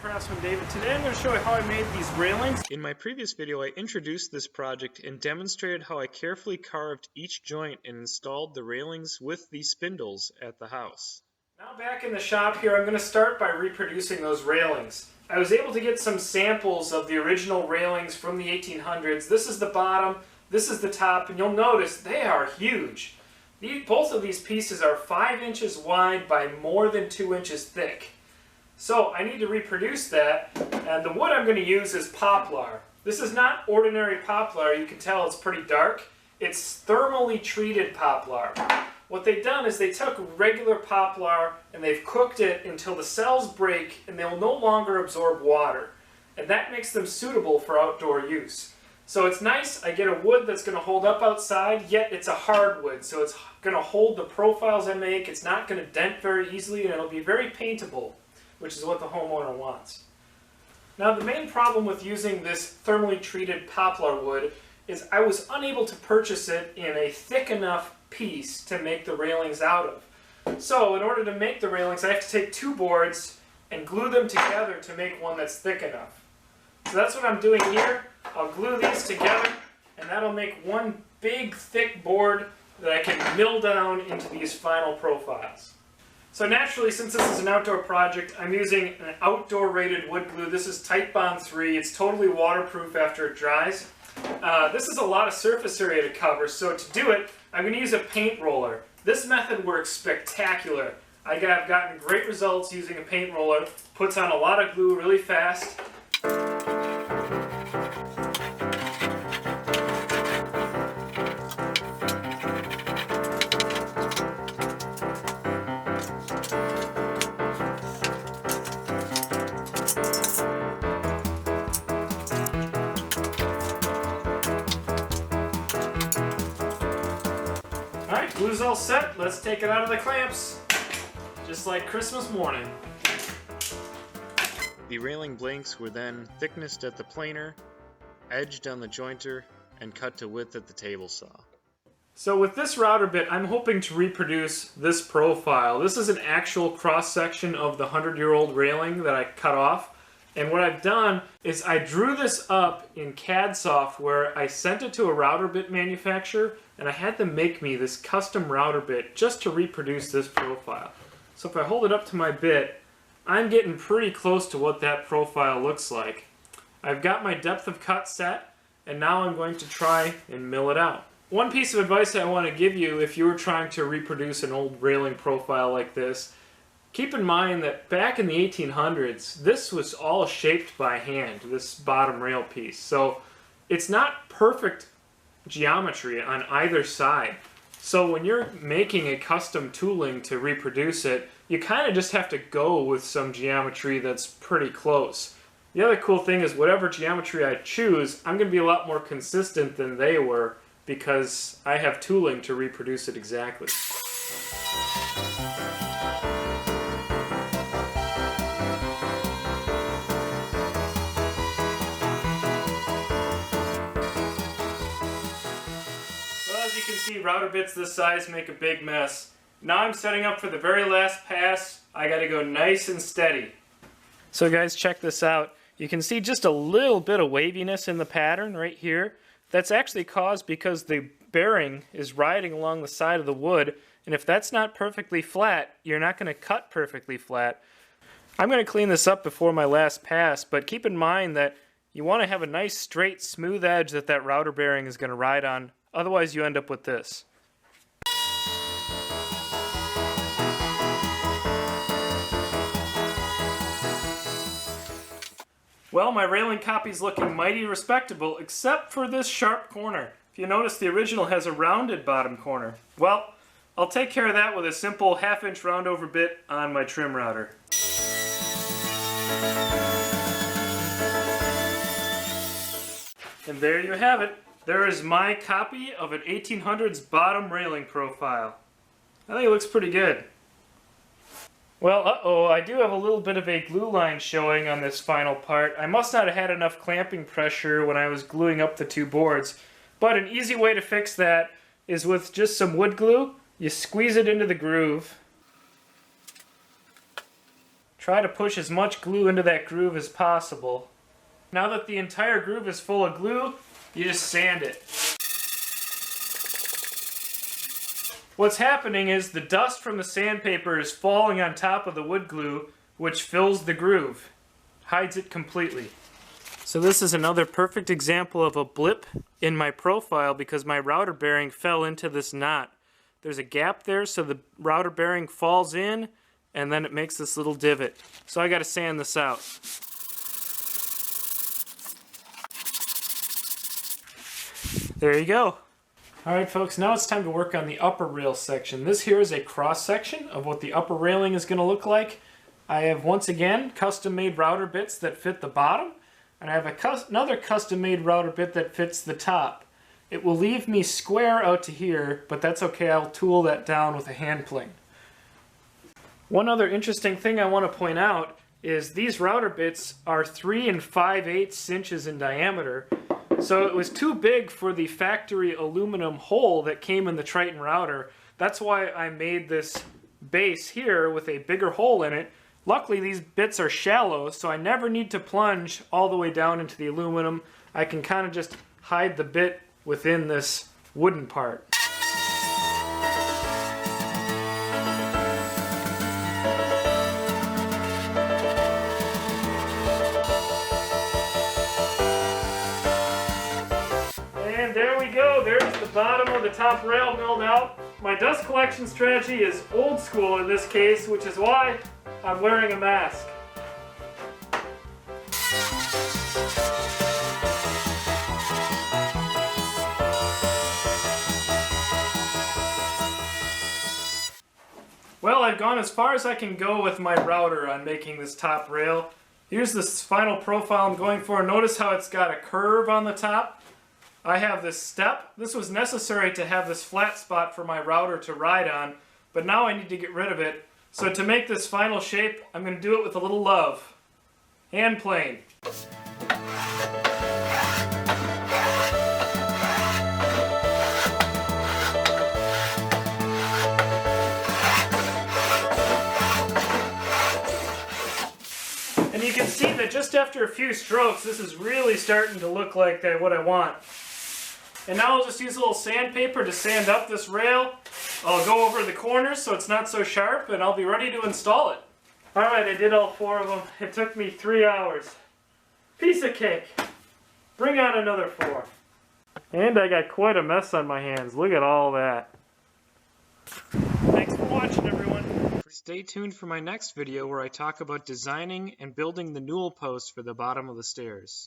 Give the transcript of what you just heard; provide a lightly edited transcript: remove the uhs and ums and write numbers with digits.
Craftsman David. Today I'm going to show you how I made these railings. In my previous video, I introduced this project and demonstrated how I carefully carved each joint and installed the railings with these spindles at the house. Now back in the shop here, I'm going to start by reproducing those railings. I was able to get some samples of the original railings from the 1800s. This is the bottom, this is the top, and you'll notice they are huge. Both of these pieces are 5 inches wide by more than 2 inches thick. So I need to reproduce that, and the wood I'm going to use is poplar. This is not ordinary poplar. You can tell it's pretty dark. It's thermally treated poplar. What they've done is they took regular poplar and they've cooked it until the cells break and they will no longer absorb water. And that makes them suitable for outdoor use. So it's nice, I get a wood that's going to hold up outside, yet it's a hardwood, so it's going to hold the profiles I make. It's not going to dent very easily, and it'll be very paintable, which is what the homeowner wants. Now the main problem with using this thermally treated poplar wood is I was unable to purchase it in a thick enough piece to make the railings out of. So in order to make the railings, I have to take 2 boards and glue them together to make one that's thick enough. So that's what I'm doing here. I'll glue these together and that'll make one big thick board that I can mill down into these final profiles. So naturally, since this is an outdoor project, I'm using an outdoor rated wood glue. This is Titebond 3. It's totally waterproof after it dries. This is a lot of surface area to cover, so to do it, I'm going to use a paint roller. This method works spectacular. I've gotten great results using a paint roller. Puts on a lot of glue really fast. Alright, glue's all set. Let's take it out of the clamps. Just like Christmas morning. The railing blanks were then thicknessed at the planer, edged on the jointer, and cut to width at the table saw. So with this router bit, I'm hoping to reproduce this profile. This is an actual cross-section of the 100-year-old railing that I cut off. And what I've done is I drew this up in CAD software. I sent it to a router bit manufacturer, and I had them make me this custom router bit just to reproduce this profile. So if I hold it up to my bit, I'm getting pretty close to what that profile looks like. I've got my depth of cut set, and now I'm going to try and mill it out. One piece of advice I want to give you if you were trying to reproduce an old railing profile like this, keep in mind that back in the 1800s, this was all shaped by hand, this bottom rail piece. So it's not perfect geometry on either side. So when you're making a custom tooling to reproduce it, you kind of just have to go with some geometry that's pretty close. The other cool thing is whatever geometry I choose, I'm going to be a lot more consistent than they were because I have tooling to reproduce it exactly. As you can see, router bits this size make a big mess. Now I'm setting up for the very last pass. I gotta go nice and steady. So guys, check this out. You can see just a little bit of waviness in the pattern right here. That's actually caused because the bearing is riding along the side of the wood, and if that's not perfectly flat, you're not going to cut perfectly flat. I'm going to clean this up before my last pass, but keep in mind that you want to have a nice straight smooth edge that router bearing is going to ride on. Otherwise you end up with this. Well, my railing copy's looking mighty respectable, except for this sharp corner. If you notice, the original has a rounded bottom corner. Well, I'll take care of that with a simple 1/2 inch round over bit on my trim router. And there you have it. There is my copy of an 1800s bottom railing profile. I think it looks pretty good. Well, I do have a little bit of a glue line showing on this final part. I must not have had enough clamping pressure when I was gluing up the 2 boards. But an easy way to fix that is with just some wood glue. You squeeze it into the groove, Try to push as much glue into that groove as possible. Now that the entire groove is full of glue, you just sand it. What's happening is the dust from the sandpaper is falling on top of the wood glue, which fills the groove, hides it completely. So this is another perfect example of a blip in my profile because my router bearing fell into this knot. There's a gap there, so the router bearing falls in, and then it makes this little divot. So I got to sand this out. There you go. Alright folks, now it's time to work on the upper rail section. This here is a cross section of what the upper railing is going to look like. I have once again custom made router bits that fit the bottom, and I have another custom made router bit that fits the top. It will leave me square out to here, but that's okay, I'll tool that down with a hand plane. One other interesting thing I want to point out is these router bits are 3 5/8 inches in diameter. So it was too big for the factory aluminum hole that came in the Triton router. That's why I made this base here with a bigger hole in it. Luckily these bits are shallow, so I never need to plunge all the way down into the aluminum. I can kind of just hide the bit within this wooden part. And there we go, there's the bottom of the top rail milled out. My dust collection strategy is old school in this case, which is why I'm wearing a mask. Well, I've gone as far as I can go with my router on making this top rail. Here's this final profile I'm going for. Notice how it's got a curve on the top. I have this step. This was necessary to have this flat spot for my router to ride on, but now I need to get rid of it. So to make this final shape, I'm going to do it with a little love. Hand plane. And you can see that just after a few strokes, this is really starting to look like what I want. And now I'll just use a little sandpaper to sand up this rail. I'll go over the corners so it's not so sharp, and I'll be ready to install it. Alright, I did all 4 of them. It took me 3 hours. Piece of cake. Bring on another 4. And I got quite a mess on my hands. Look at all that. Thanks for watching, everyone. Stay tuned for my next video where I talk about designing and building the newel post for the bottom of the stairs.